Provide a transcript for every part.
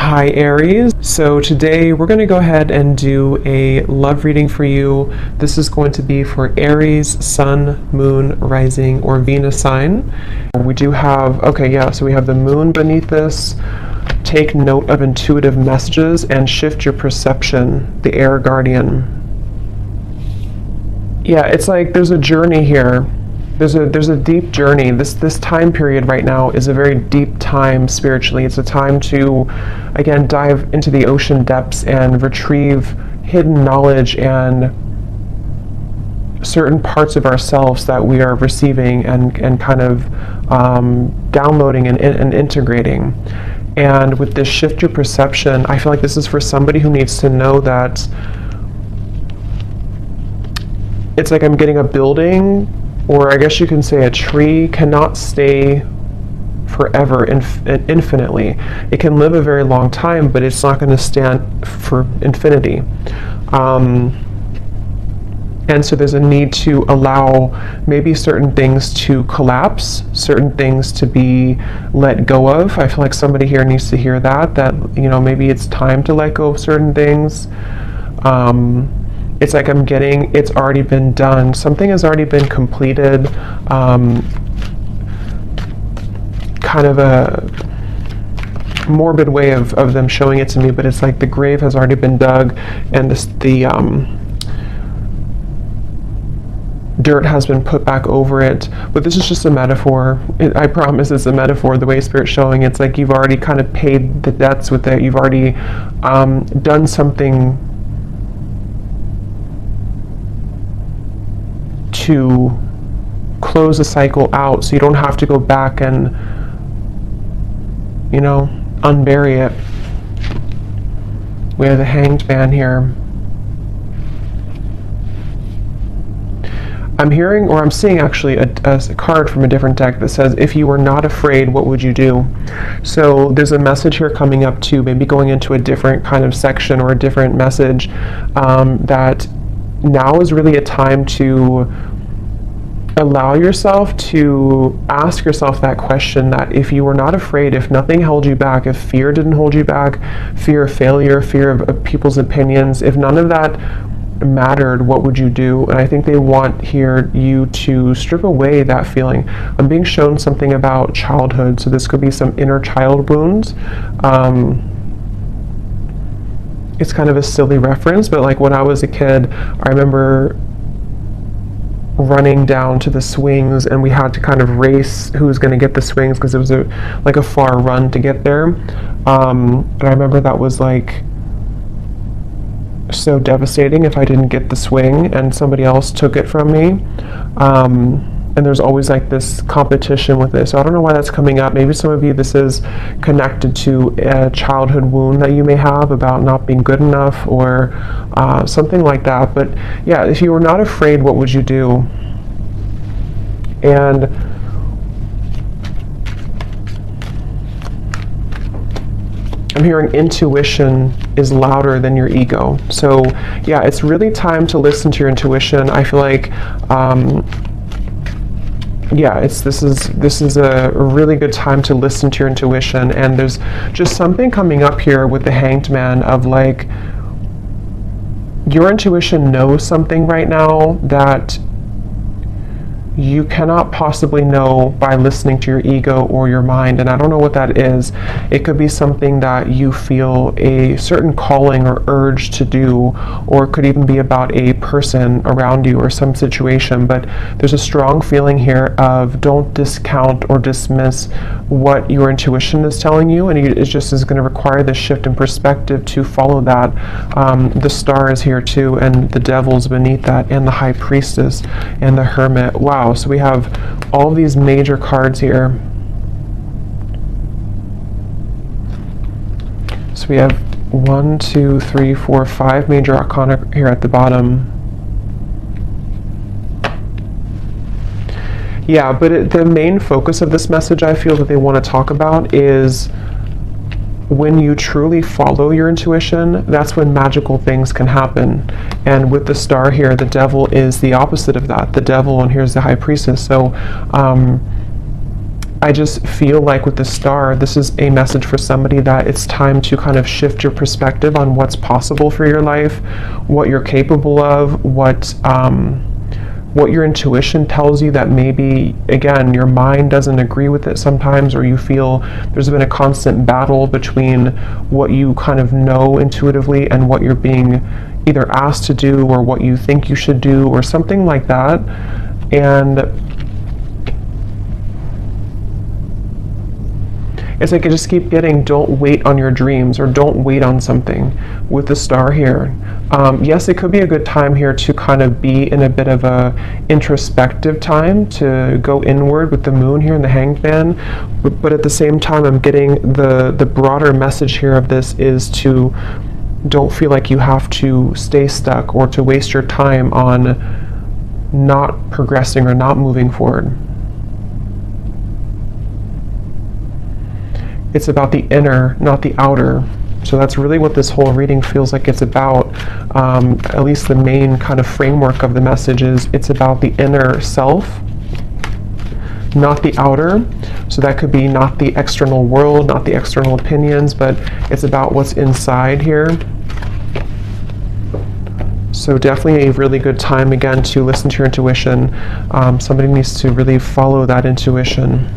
Hi Aries. So today we're going to go ahead and do a love reading for you. This is going to be for Aries, Sun, Moon, Rising, or Venus sign. We do have, so we have the moon beneath this. Take note of intuitive messages and shift your perception, the air guardian. Yeah, it's like there's a journey here. There's a deep journey. This time period right now is a very deep time spiritually. It's a time to, again, dive into the ocean depths and retrieve hidden knowledge and certain parts of ourselves that we are receiving and kind of downloading and integrating. And with this shift your perception, I feel like this is for somebody who needs to know that it's like I'm getting a building, or I guess you can say a tree cannot stay forever, infinitely. It can live a very long time, but it's not going to stand for infinity. And so there's a need to allow maybe certain things to collapse, certain things to be let go of. I feel like somebody here needs to hear that, maybe it's time to let go of certain things. It's like it's already been done. Something has already been completed. Kind of a morbid way of them showing it to me, but it's like the grave has already been dug and the dirt has been put back over it. But this is just a metaphor. I promise it's a metaphor. The way Spirit's showing, it's like you've already kind of paid the debts with it. You've already done something to close the cycle out, so you don't have to go back and unbury it. We have the Hanged Man here. I'm hearing, or I'm seeing actually a card from a different deck that says, if you were not afraid, what would you do? So there's a message here coming up too, maybe going into a different kind of section or a different message, that now is really a time to allow yourself to ask yourself that question, that if you were not afraid, if nothing held you back, if fear didn't hold you back, fear of failure, fear of people's opinions, if none of that mattered, what would you do? And I think they want here you to strip away that feeling. I'm being shown something about childhood, so this could be some inner child wounds. It's kind of a silly reference, but like when I was a kid, I remember running down to the swings, and we had to kind of race who was going to get the swings because it was a far run to get there. And I remember that was like so devastating if I didn't get the swing and somebody else took it from me. And there's always like this competition with this. So I don't know why that's coming up. Maybe some of you, this is connected to a childhood wound that you may have about not being good enough, or something like that. But yeah, if you were not afraid, what would you do? And I'm hearing intuition is louder than your ego. So yeah, it's really time to listen to your intuition. I feel like this is a really good time to listen to your intuition. And there's just something coming up here with the Hanged Man of like, your intuition knows something right now that you cannot possibly know by listening to your ego or your mind. And I don't know what that is. It could be something that you feel a certain calling or urge to do, or it could even be about a person around you or some situation. But there's a strong feeling here of don't discount or dismiss what your intuition is telling you, and it just is going to require this shift in perspective to follow that. The Star is here too, and the Devil's beneath that, and the High Priestess and the Hermit. Wow. So we have all these major cards here. So we have 1, 2, 3, 4, 5 major arcana here at the bottom. Yeah, but the main focus of this message I feel that they want to talk about is when you truly follow your intuition, that's when magical things can happen. And with the Star here, the Devil is the opposite of that. The Devil, and here's the High Priestess. So I just feel like with the star, this is a message for somebody that it's time to kind of shift your perspective on what's possible for your life, what you're capable of, what your intuition tells you that maybe, again, your mind doesn't agree with it sometimes, or you feel there's been a constant battle between what you kind of know intuitively and what you're being either asked to do or what you think you should do or something like that. And it's like I just keep getting, don't wait on your dreams, or don't wait on something with the star here. Yes, it could be a good time here to kind of be in a bit of a introspective time, to go inward with the moon here in the Hanged Man. But at the same time, I'm getting the broader message here of this is to don't feel like you have to stay stuck or to waste your time on not progressing or not moving forward. It's about the inner, not the outer. So that's really what this whole reading feels like it's about. At least the main kind of framework of the message is it's about the inner self, not the outer. So that could be not the external world, not the external opinions, but it's about what's inside here. So definitely a really good time, again, to listen to your intuition. Somebody needs to really follow that intuition.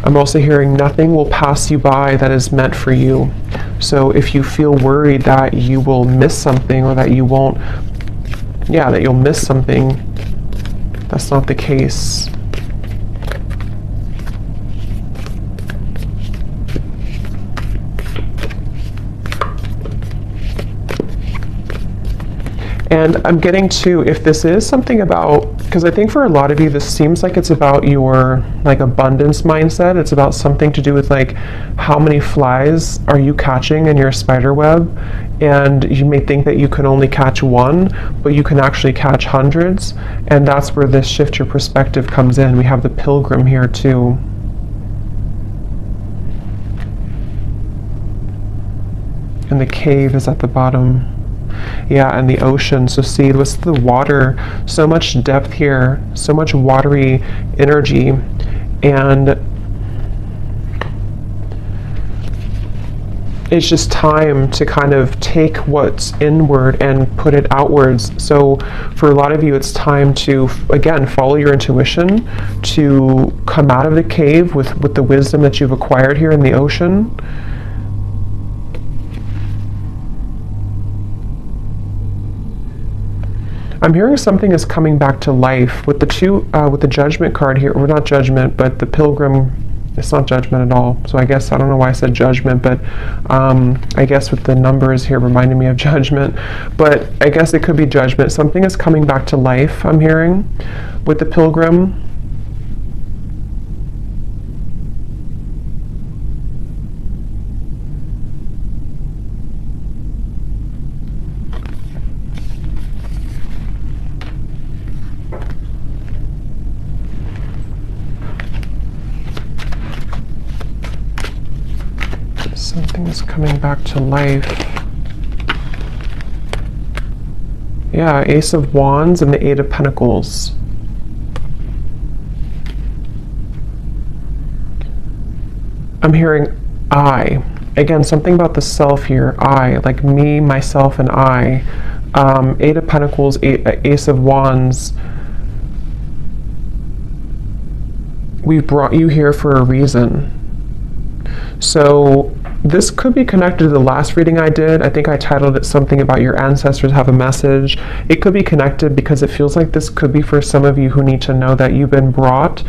I'm also hearing nothing will pass you by that is meant for you. So if you feel worried that you will miss something, or that you won't, that you'll miss something, that's not the case. And I'm getting to, if this is something about, because I think for a lot of you, this seems like it's about your like abundance mindset. It's about something to do with like how many flies are you catching in your spider web, and you may think that you can only catch one, but you can actually catch hundreds. And that's where this shift your perspective comes in. We have the Pilgrim here too. And the cave is at the bottom. Yeah, and the ocean. So see, what's the water? So much depth here, so much watery energy. And it's just time to kind of take what's inward and put it outwards. So for a lot of you, it's time to, again, follow your intuition, to come out of the cave with the wisdom that you've acquired here in the ocean. I'm hearing something is coming back to life with the with the Judgment card here, or not Judgment, but the Pilgrim. It's not Judgment at all. So I guess, I don't know why I said Judgment, but I guess with the numbers here reminding me of Judgment. But I guess it could be Judgment. Something is coming back to life, I'm hearing, with the Pilgrim. Something is coming back to life. Yeah, Ace of Wands and the Eight of Pentacles. I'm hearing I. Again, something about the self here. I, like me, myself, and I. Eight of Pentacles, Ace of Wands. We brought you here for a reason. So this could be connected to the last reading I did. I think I titled it something about your ancestors have a message. It could be connected because it feels like this could be for some of you who need to know that you've been brought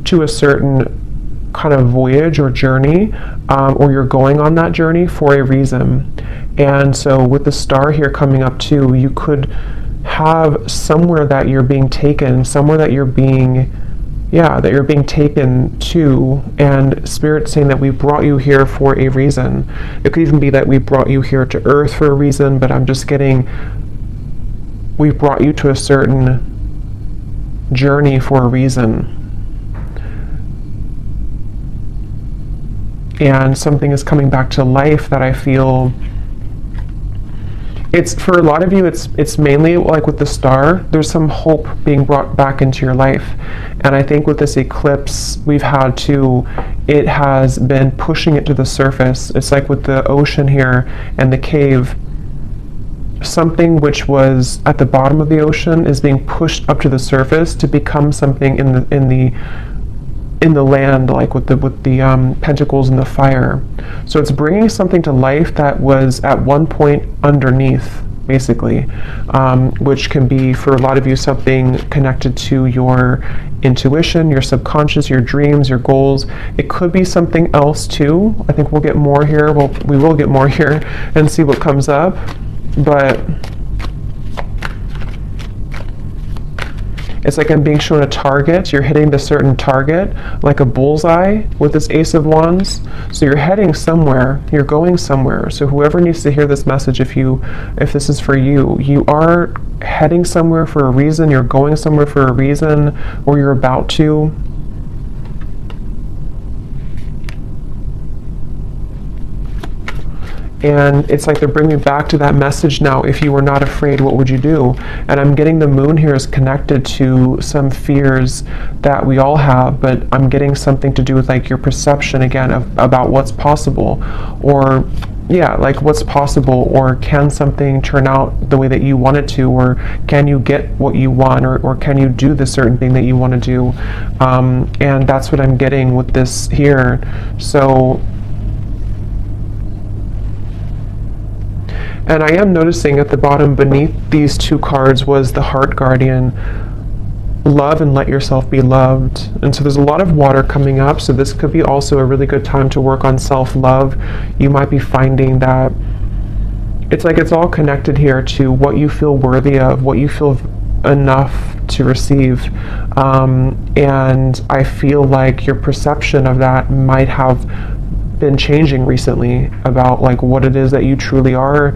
to a certain kind of voyage or journey, or you're going on that journey for a reason. And so with the star here coming up too, you could have somewhere that you're being taken, somewhere that you're being that you're being taken to, and Spirit saying that we brought you here for a reason. It could even be that we brought you here to Earth for a reason, but I'm just getting, we brought you to a certain journey for a reason. And something is coming back to life that I feel it's for a lot of you, it's mainly like with the star, there's some hope being brought back into your life. And I think with this eclipse we've had to, it has been pushing it to the surface. It's like with the ocean here and the cave, something which was at the bottom of the ocean is being pushed up to the surface to become something in the land, like with the pentacles and the fire. So it's bringing something to life that was at one point underneath, basically, which can be for a lot of you something connected to your intuition, your subconscious, your dreams, your goals. It could be something else too. I think we'll get more here. We will get more here and see what comes up. But it's like I'm being shown a target. You're hitting the certain target, like a bullseye with this Ace of Wands. So you're heading somewhere. You're going somewhere. So whoever needs to hear this message, if this is for you, you are heading somewhere for a reason. You're going somewhere for a reason, or you're about to. And it's like they're bringing me back to that message now. If you were not afraid, what would you do? And I'm getting the moon here is connected to some fears that we all have, but I'm getting something to do with like your perception again about what's possible, or yeah, like what's possible, or can something turn out the way that you want it to, or can you get what you want, or can you do the certain thing that you want to do? And that's what I'm getting with this here. So, and I am noticing at the bottom beneath these two cards was the Heart Guardian, love and let yourself be loved. And so there's a lot of water coming up, so this could be also a really good time to work on self-love. You might be finding that it's like it's all connected here to what you feel worthy of, what you feel enough to receive. And I feel like your perception of that might have been changing recently about like what it is that you truly are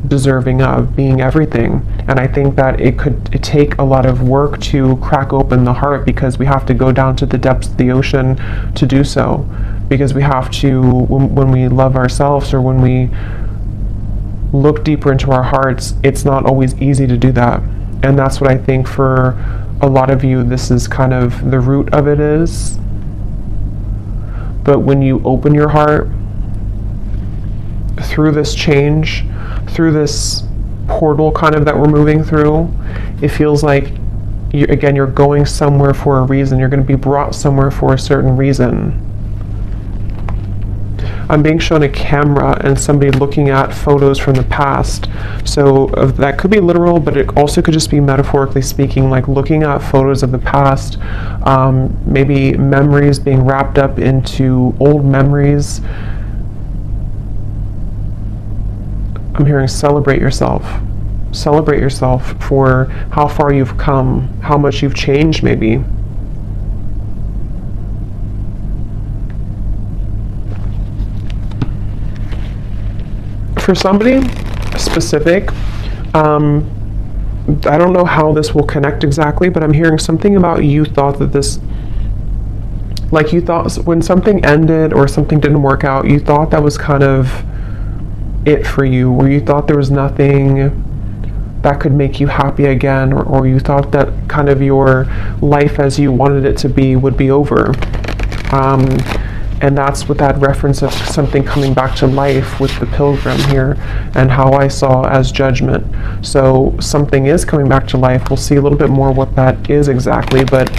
deserving of, being everything. And I think that it take a lot of work to crack open the heart, because we have to go down to the depths of the ocean to do so, because we have to, when we love ourselves, or when we look deeper into our hearts, it's not always easy to do that. And that's what I think for a lot of you, this is kind of the root of it is. But when you open your heart through this change, through this portal kind of that we're moving through, it feels like, you're going somewhere for a reason. You're going to be brought somewhere for a certain reason. I'm being shown a camera and somebody looking at photos from the past. So that could be literal, but it also could just be metaphorically speaking, like looking at photos of the past, maybe memories being wrapped up into old memories. I'm hearing celebrate yourself. Celebrate yourself for how far you've come, how much you've changed maybe. For somebody specific, I don't know how this will connect exactly, but I'm hearing something about you thought that this, like you thought when something ended or something didn't work out, you thought that was kind of it for you, or you thought there was nothing that could make you happy again, or you thought that kind of your life as you wanted it to be would be over. And that's with that reference of something coming back to life with the Pilgrim here, and how I saw as judgment. So something is coming back to life. We'll see a little bit more what that is exactly, but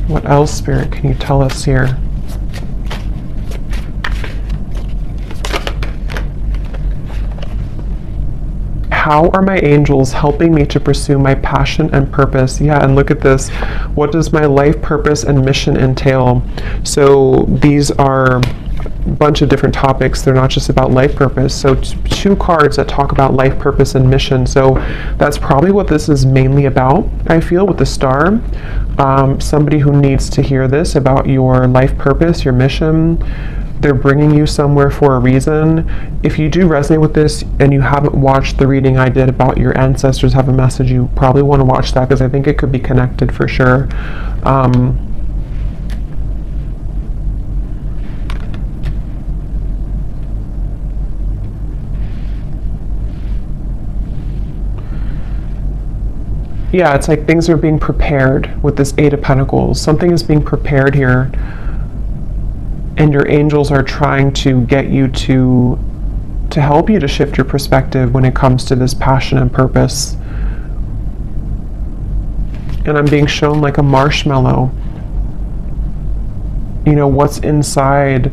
what else, Spirit, can you tell us here? How are my angels helping me to pursue my passion and purpose? Yeah, and look at this. What does my life purpose and mission entail? So these are a bunch of different topics. They're not just about life purpose. So two cards that talk about life purpose and mission. So that's probably what this is mainly about, I feel, with the star. Somebody who needs to hear this about your life purpose, your mission, They're bringing you somewhere for a reason. If you do resonate with this and you haven't watched the reading I did about your ancestors have a message, you probably want to watch that, because I think it could be connected for sure. Yeah, it's like things are being prepared with this Eight of Pentacles. Something is being prepared here, and your angels are trying to get you to help you to shift your perspective when it comes to this passion and purpose. And I'm being shown like a marshmallow. You know, what's inside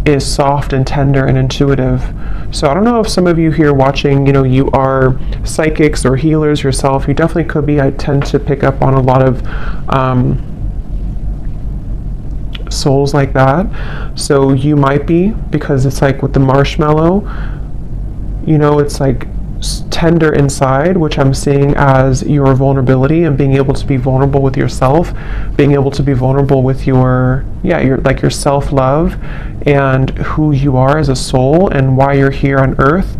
is soft and tender and intuitive. So I don't know if some of you here watching, you know, you are psychics or healers yourself. You definitely could be. I tend to pick up on a lot of souls like that. So you might be, because it's like with the marshmallow, you know, it's like tender inside, which I'm seeing as your vulnerability and being able to be vulnerable with yourself, being able to be vulnerable with your self-love and who you are as a soul and why you're here on earth.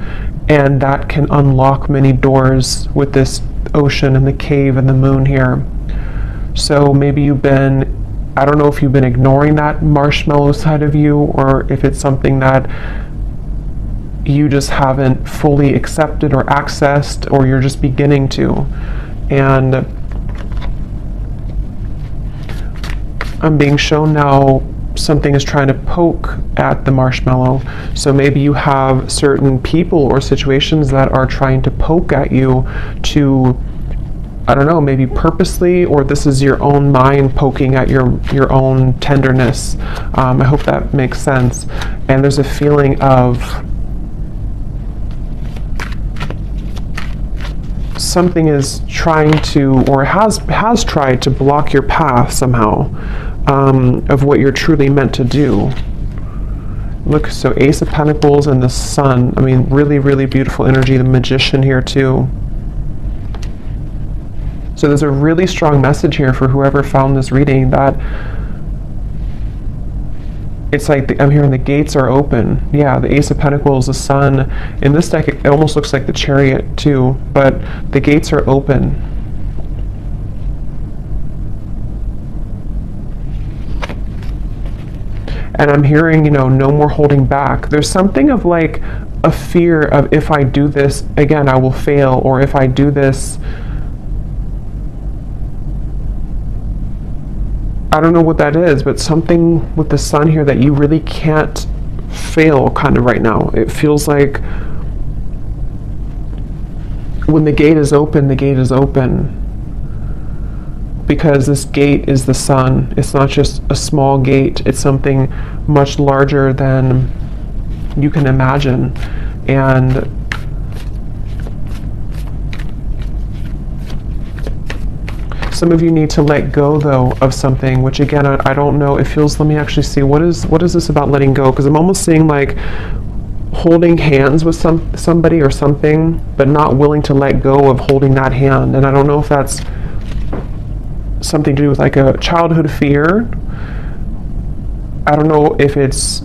And that can unlock many doors with this ocean and the cave and the moon here. So maybe you've been, I don't know if you've been ignoring that marshmallow side of you, or if it's something that you just haven't fully accepted or accessed, or you're just beginning to. And I'm being shown now something is trying to poke at the marshmallow. So maybe you have certain people or situations that are trying to poke at you to, I don't know, maybe purposely, or this is your own mind poking at your own tenderness. I hope that makes sense. And there's a feeling of something is trying to, or has tried to block your path somehow, of what you're truly meant to do. Look, so Ace of Pentacles and the Sun. I mean, really, really beautiful energy. The Magician here too. So there's a really strong message here for whoever found this reading, that it's like I'm hearing the gates are open. Yeah, the Ace of Pentacles, the Sun. In this deck, it almost looks like the Chariot too, but the gates are open. And I'm hearing, you know, no more holding back. There's something of like a fear of, if I do this again, I will fail, or if I do this, I don't know what that is, but something with the Sun here that you really can't fail kind of right now. It feels like when the gate is open, the gate is open. Because this gate is the Sun. It's not just a small gate. It's something much larger than you can imagine. And some of you need to let go, though, of something, which again, I don't know. It feels, let me actually see, what is this about letting go? Because I'm almost seeing like holding hands with somebody or something, but not willing to let go of holding that hand. And I don't know if that's something to do with like a childhood fear. I don't know if it's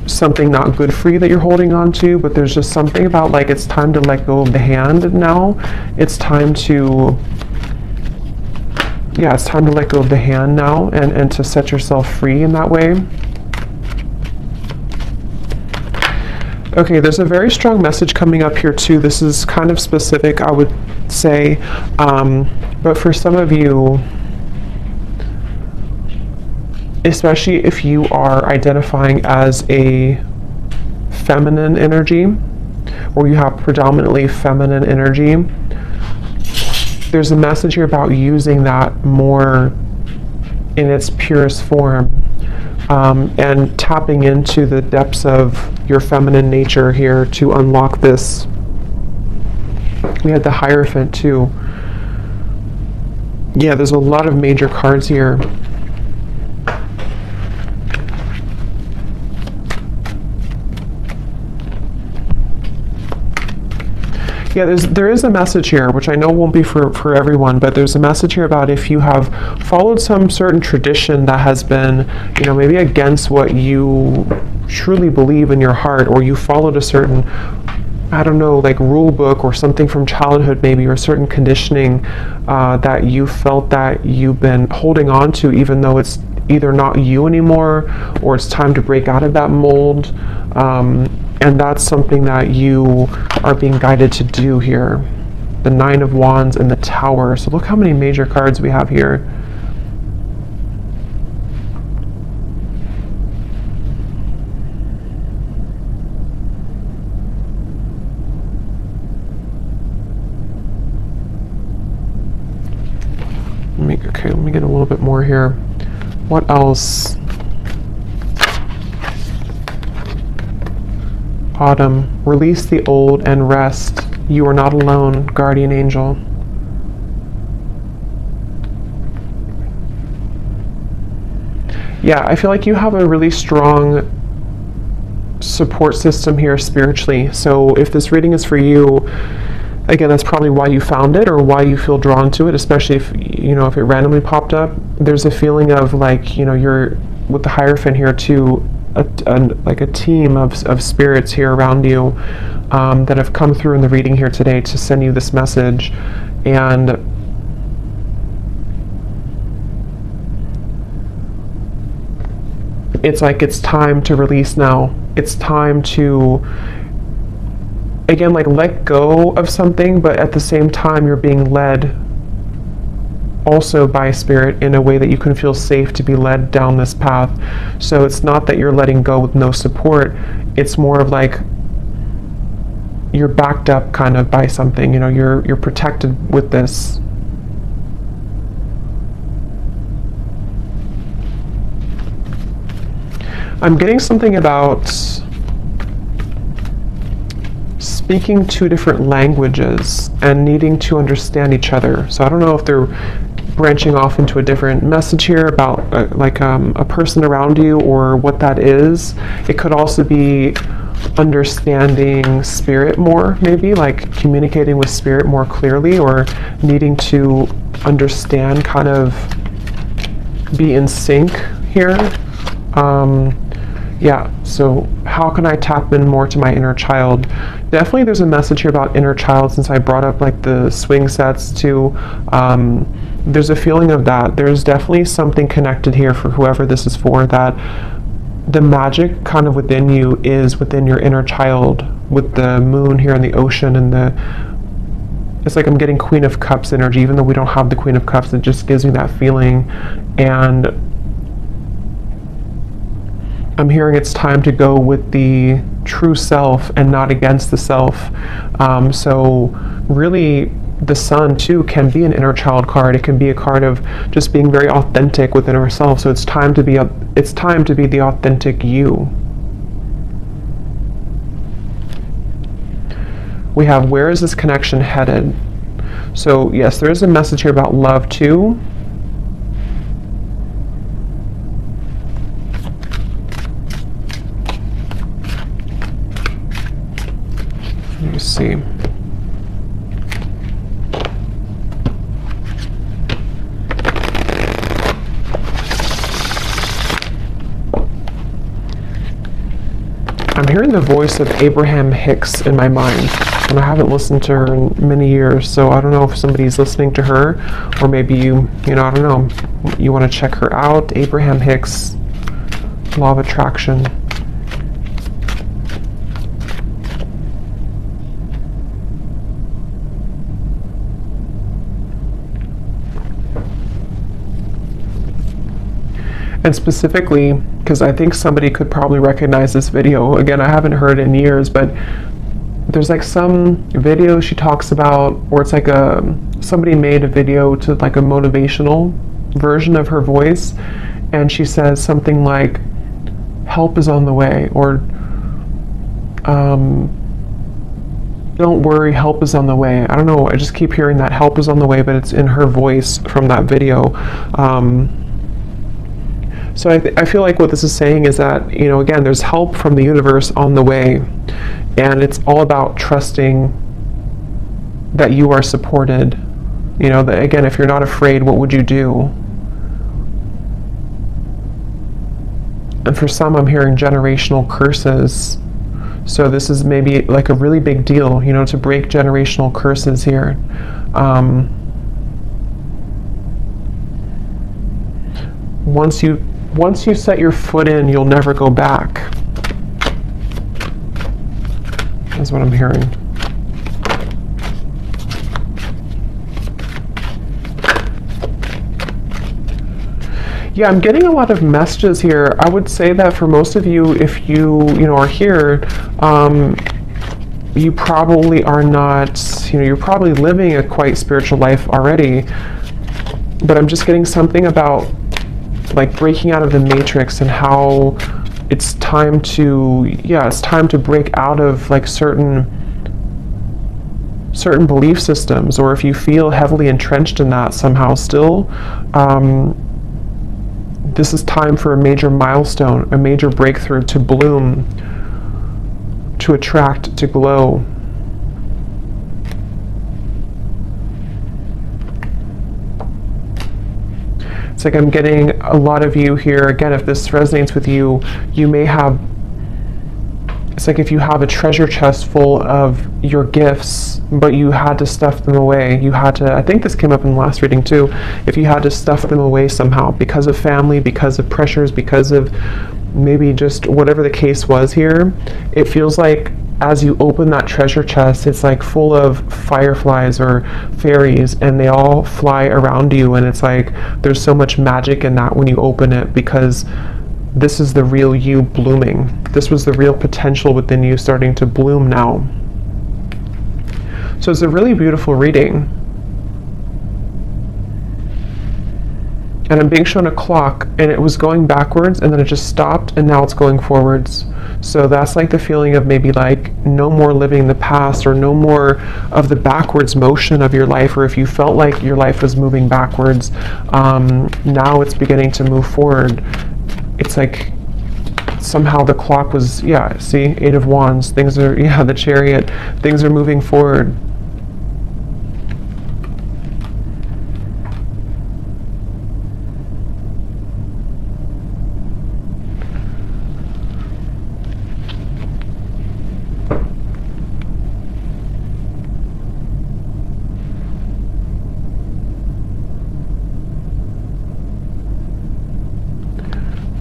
something not good for you that you're holding on to, but there's just something about like it's time to let go of the hand now. It's time to, yeah, it's time to let go of the hand now, and to set yourself free in that way. Okay, there's a very strong message coming up here too. This is kind of specific, I would say, but for some of you, especially if you are identifying as a feminine energy, or you have predominantly feminine energy, there's a message here about using that more in its purest form, and tapping into the depths of your feminine nature here to unlock this. We had the Hierophant too. Yeah, there's a lot of major cards here. Yeah, there is a message here, which I know won't be for everyone, but there's a message here about if you have followed some certain tradition that has been, you know, maybe against what you truly believe in your heart, or you followed a certain, I don't know, like rule book or something from childhood maybe, or certain conditioning that you felt that you've been holding on to, even though it's either not you anymore or it's time to break out of that mold. And that's something that you are being guided to do here. The Nine of Wands and the Tower. So look how many major cards we have here. Let me get a little bit more here. What else? Autumn. Release the old and rest. You are not alone, guardian angel. Yeah, I feel like you have a really strong support system here spiritually. So if this reading is for you, again, that's probably why you found it or why you feel drawn to it, especially if, you know, if it randomly popped up. There's a feeling of like, you know, you're with the Hierophant here too, like a team of spirits here around you that have come through in the reading here today to send you this message. And it's like it's time to release now. It's time to, again, like let go of something, but at the same time you're being led also by spirit in a way that you can feel safe to be led down this path. So it's not that you're letting go with no support, it's more of like you're backed up kind of by something, you know, you're protected with this. I'm getting something about speaking two different languages and needing to understand each other. So I don't know if they're branching off into a different message here about a person around you or what that is. It could also be understanding spirit more, maybe like communicating with spirit more clearly, or needing to understand, kind of be in sync here. Yeah, so how can I tap in more to my inner child? Definitely there's a message here about inner child, since I brought up like the swing sets too. There's a feeling of that. There's definitely something connected here for whoever this is for, that the magic kind of within you is within your inner child, with the moon here in the ocean, and it's like I'm getting Queen of Cups energy, even though we don't have the Queen of Cups. It just gives me that feeling. And I'm hearing it's time to go with the true self and not against the self. So really, the Sun too can be an inner child card. It can be a card of just being very authentic within ourselves. So it's time to be the authentic you. We have, where is this connection headed? So yes, there is a message here about love too. Let me see. I'm hearing the voice of Abraham Hicks in my mind, and I haven't listened to her in many years, so I don't know if somebody's listening to her, or maybe you know, I don't know, you want to check her out. Abraham Hicks, Law of Attraction. And specifically, because I think somebody could probably recognize this video. Again, I haven't heard it in years, but there's like some video she talks about, or it's like somebody made a video to like a motivational version of her voice, and she says something like, help is on the way, or don't worry, help is on the way. I don't know, I just keep hearing that help is on the way, but it's in her voice from that video. So I feel like what this is saying is that, you know, again, there's help from the universe on the way, and it's all about trusting that you are supported. You know, that again, if you're not afraid, what would you do? And for some, I'm hearing generational curses. So this is maybe like a really big deal, you know, to break generational curses here. Once you set your foot in, you'll never go back. That's what I'm hearing. Yeah, I'm getting a lot of messages here. I would say that for most of you, if you are here, you probably are not, you're probably living a quite spiritual life already. But I'm just getting something about like breaking out of the matrix and how it's time to, it's time to break out of like certain belief systems, or if you feel heavily entrenched in that somehow still, this is time for a major milestone, a major breakthrough, to bloom, to attract, to glow. It's like I'm getting a lot of you here. Again, if this resonates with you, you may have, it's like if you have a treasure chest full of your gifts, but you had to stuff them away. You had to, I think this came up in the last reading too, if you had to stuff them away somehow because of family, because of pressures, because of maybe just whatever the case was here, it feels like as you open that treasure chest, it's like full of fireflies or fairies, and they all fly around you, and it's like there's so much magic in that when you open it, because this is the real you blooming. This was the real potential within you starting to bloom now. So it's a really beautiful reading. And I'm being shown a clock, and it was going backwards, and then it just stopped, and now it's going forwards. So that's like the feeling of maybe like no more living in the past, or no more of the backwards motion of your life, or if you felt like your life was moving backwards, now it's beginning to move forward. It's like somehow the clock was, see, 8 of Wands, things are, the Chariot, things are moving forward.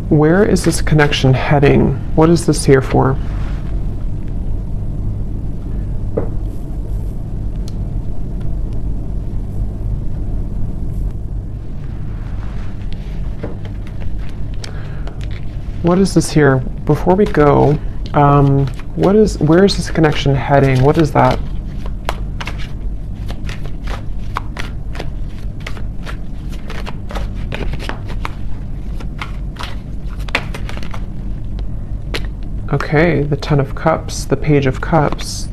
Where is this connection heading? What is this here for? What is this here? Before we go, where is this connection heading? What is that? Okay, the 10 of Cups, the Page of Cups.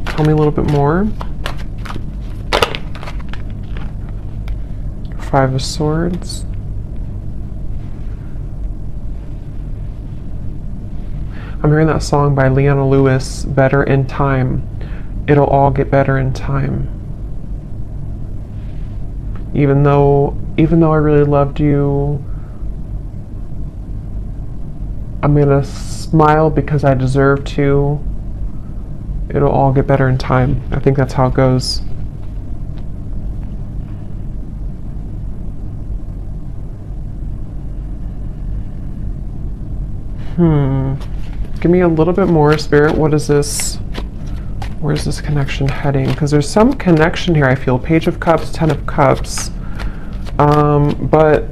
Tell me a little bit more. 5 of Swords. I'm hearing that song by Leona Lewis, Better in Time. It'll all get better in time. Even though I really loved you, I'm gonna smile because I deserve to. It'll all get better in time. I think that's how it goes. Give me a little bit more, Spirit. What is this? Where's this connection heading? Because there's some connection here, I feel. Page of Cups, 10 of Cups. But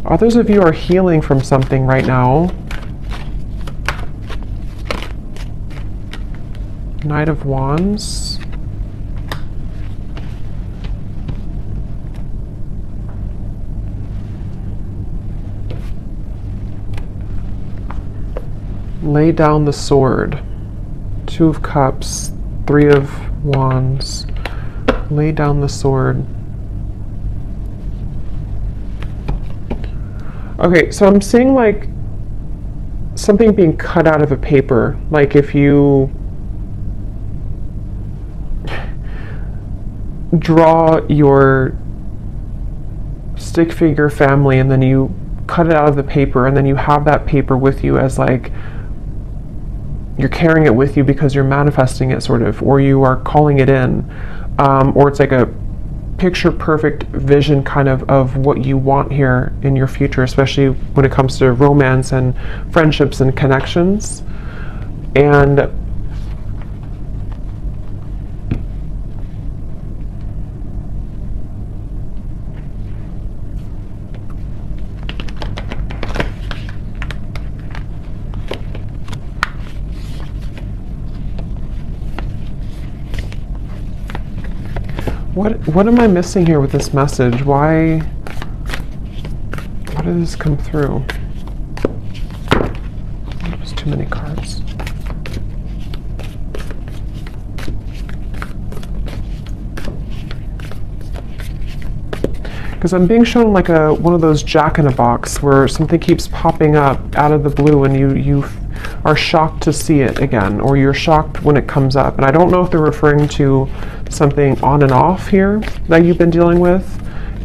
others of you are healing from something right now. Knight of Wands. Lay down the sword. 2 of Cups, 3 of Wands. Lay down the sword. Okay, so I'm seeing like something being cut out of a paper. Like if you draw your stick figure family and then you cut it out of the paper and then you have that paper with you as like you're carrying it with you because you're manifesting it sort of, or you are calling it in, or it's like a picture perfect vision kind of what you want here in your future, especially when it comes to romance and friendships and connections. And what am I missing here with this message? Why did this come through? There's too many cards. Because I'm being shown like one of those jack-in-a-box where something keeps popping up out of the blue and you are shocked to see it again, or you're shocked when it comes up. And I don't know if they're referring to something on and off here that you've been dealing with,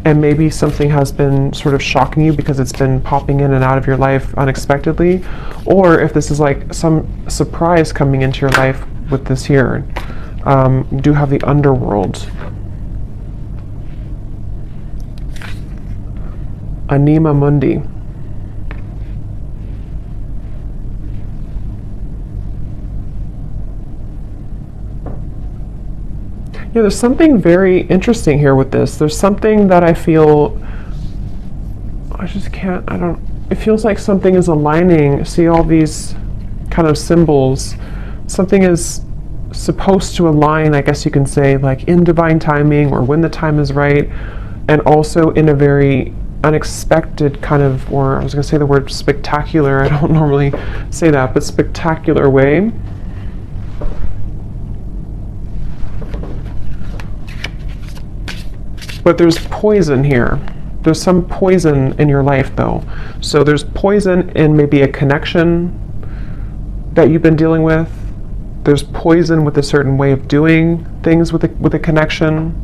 and maybe something has been sort of shocking you because it's been popping in and out of your life unexpectedly, or if this is like some surprise coming into your life with this here. You do have the underworld. Anima Mundi. Yeah, there's something very interesting here with this. There's something that I feel, it feels like something is aligning. See all these kind of symbols. Something is supposed to align, I guess you can say, like in divine timing or when the time is right, and also in a very unexpected kind of, or I was going to say the word spectacular, I don't normally say that, but spectacular way. But there's poison here. There's some poison in your life though. So there's poison in maybe a connection that you've been dealing with. There's poison with a certain way of doing things with a connection.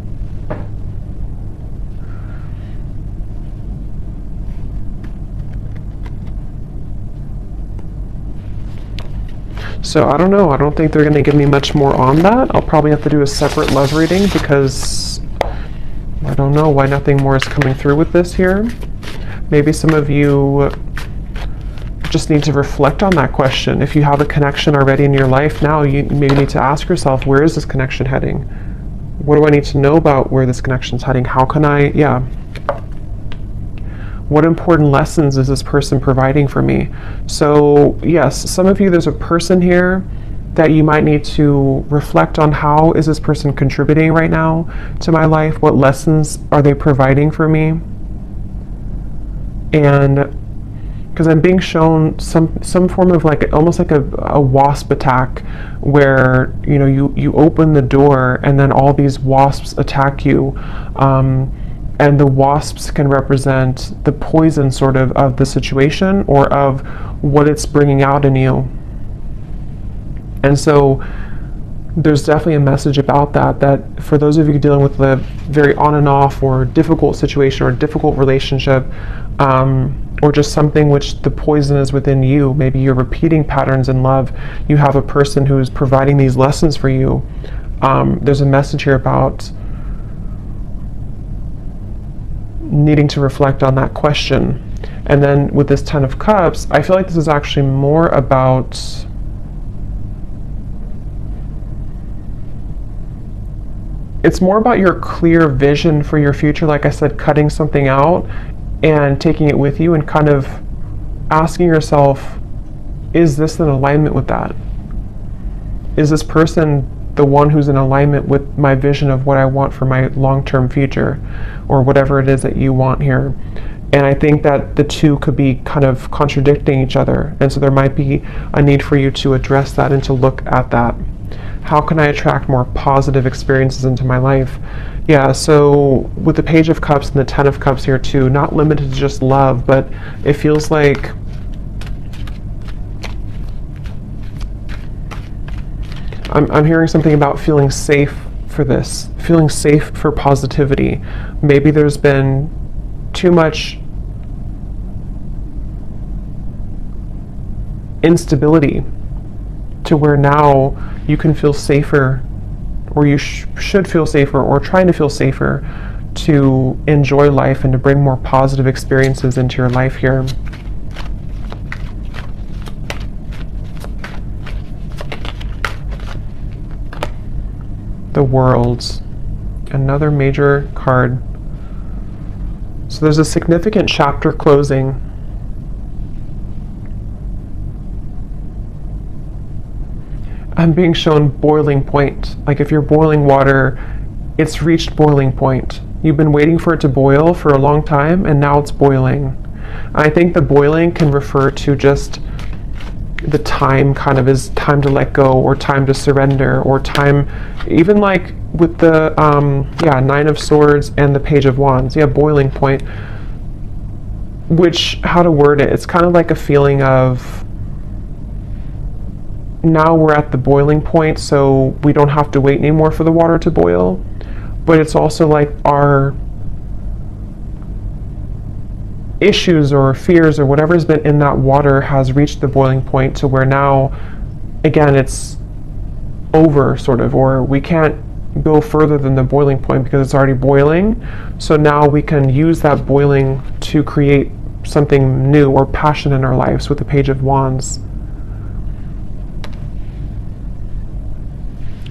So I don't know. I don't think they're going to give me much more on that. I'll probably have to do a separate love reading because I don't know why nothing more is coming through with this here. Maybe some of you just need to reflect on that question. If you have a connection already in your life now, you maybe need to ask yourself, where is this connection heading? What do I need to know about where this connection is heading? How can I, what important lessons is this person providing for me? So yes, some of you, there's a person here that you might need to reflect on. How is this person contributing right now to my life? What lessons are they providing for me? And because I'm being shown some form of like almost like a wasp attack, where you open the door and then all these wasps attack you, and the wasps can represent the poison sort of the situation or of what it's bringing out in you. And so there's definitely a message about that for those of you dealing with the very on and off or difficult situation or difficult relationship, or just something which the poison is within you. Maybe you're repeating patterns in love. You have a person who's providing these lessons for you. There's a message here about needing to reflect on that question. And then with this Ten of Cups, I feel like this is actually more about your clear vision for your future. Like I said, cutting something out and taking it with you and kind of asking yourself, is this in alignment with that? Is this person the one who's in alignment with my vision of what I want for my long-term future, or whatever it is that you want here? And I think that the two could be kind of contradicting each other. And so there might be a need for you to address that and to look at that. How can I attract more positive experiences into my life? Yeah, so with the Page of Cups and the Ten of Cups here too, not limited to just love, but it feels like I'm hearing something about feeling safe for this, feeling safe for positivity. Maybe there's been too much instability to where now you can feel safer, or you should feel safer, or trying to feel safer to enjoy life and to bring more positive experiences into your life here. The World, another major card. So there's a significant chapter closing. I'm being shown boiling point. Like if you're boiling water, it's reached boiling point. You've been waiting for it to boil for a long time, and now it's boiling. I think the boiling can refer to just the time, kind of is time to let go, or time to surrender, or time, even like with the Nine of Swords and the Page of Wands. Yeah, boiling point. Which, how to word it, it's kind of like a feeling of, now we're at the boiling point, so we don't have to wait anymore for the water to boil. But it's also like our issues or fears or whatever's been in that water has reached the boiling point, to where now, again, it's over, sort of, or we can't go further than the boiling point because it's already boiling. So now we can use that boiling to create something new or passion in our lives with the Page of Wands.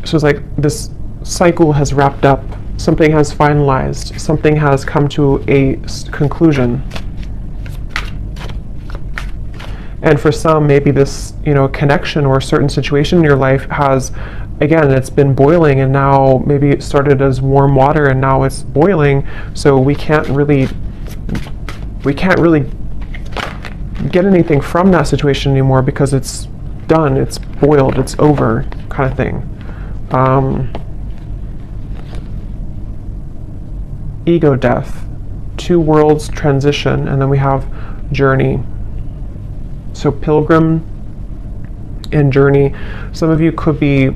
So it's like this cycle has wrapped up, something has finalized, something has come to a conclusion. And for some, maybe this, connection or a certain situation in your life has, again, it's been boiling, and now maybe it started as warm water and now it's boiling. So we can't really get anything from that situation anymore because it's done, it's boiled, it's over, kind of thing. Ego death, two worlds transition, and then we have journey. So pilgrim and journey. Some of you could be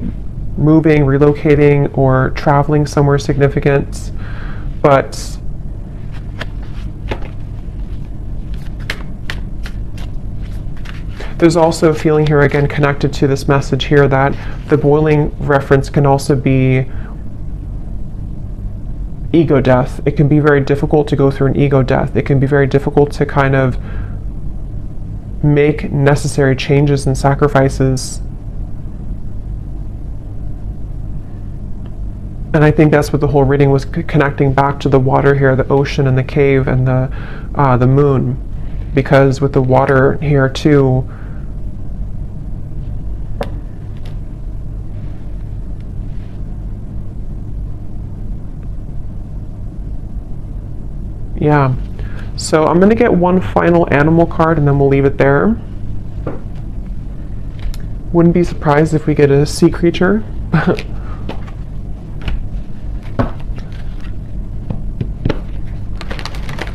moving, relocating, or traveling somewhere significant, but there's also a feeling here, again, connected to this message here, that the boiling reference can also be ego death. It can be very difficult to go through an ego death. It can be very difficult to kind of make necessary changes and sacrifices. And I think that's what the whole reading was, connecting back to the water here, the ocean and the cave and the moon. Because with the water here too, yeah. So I'm going to get one final animal card and then we'll leave it there. Wouldn't be surprised if we get a sea creature.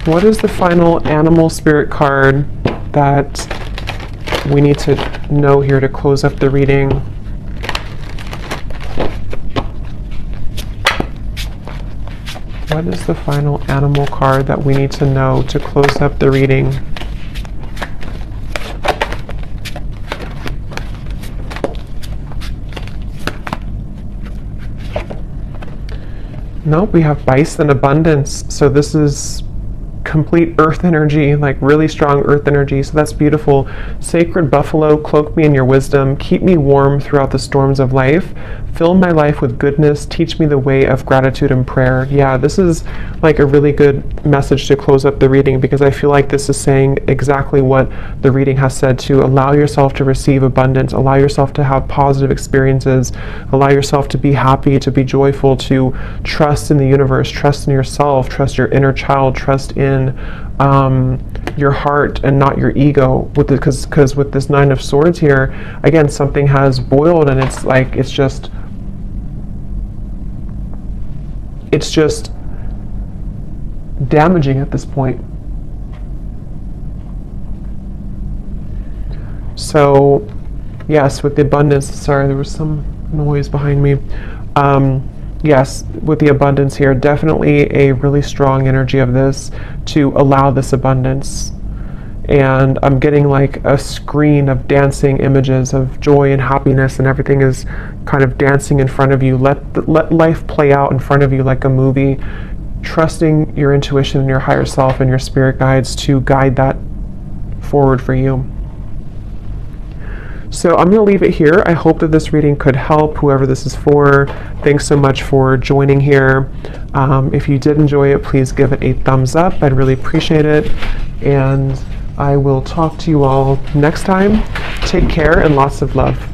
What is the final animal spirit card that we need to know here to close up the reading? What is the final animal card that we need to know to close up the reading? Nope, we have bison abundance. So this is complete earth energy, like really strong earth energy. So that's beautiful. Sacred buffalo, cloak me in your wisdom. Keep me warm throughout the storms of life. Fill my life with goodness. Teach me the way of gratitude and prayer. Yeah, this is like a really good message to close up the reading, because I feel like this is saying exactly what the reading has said, to allow yourself to receive abundance, allow yourself to have positive experiences, allow yourself to be happy, to be joyful, to trust in the universe, trust in yourself, trust your inner child, trust in your heart and not your ego. Because with this Nine of Swords here, again, something has boiled, and it's like, it's just damaging at this point. So, yes, with the abundance, sorry, there was some noise behind me. Yes, with the abundance here, definitely a really strong energy of this to allow this abundance. And I'm getting like a screen of dancing images of joy and happiness, and everything is kind of dancing in front of you. Let life play out in front of you like a movie, trusting your intuition and your higher self and your spirit guides to guide that forward for you. So I'm going to leave it here. I hope that this reading could help whoever this is for. Thanks so much for joining here. If you did enjoy it, please give it a thumbs up. I'd really appreciate it. And I will talk to you all next time. Take care and lots of love.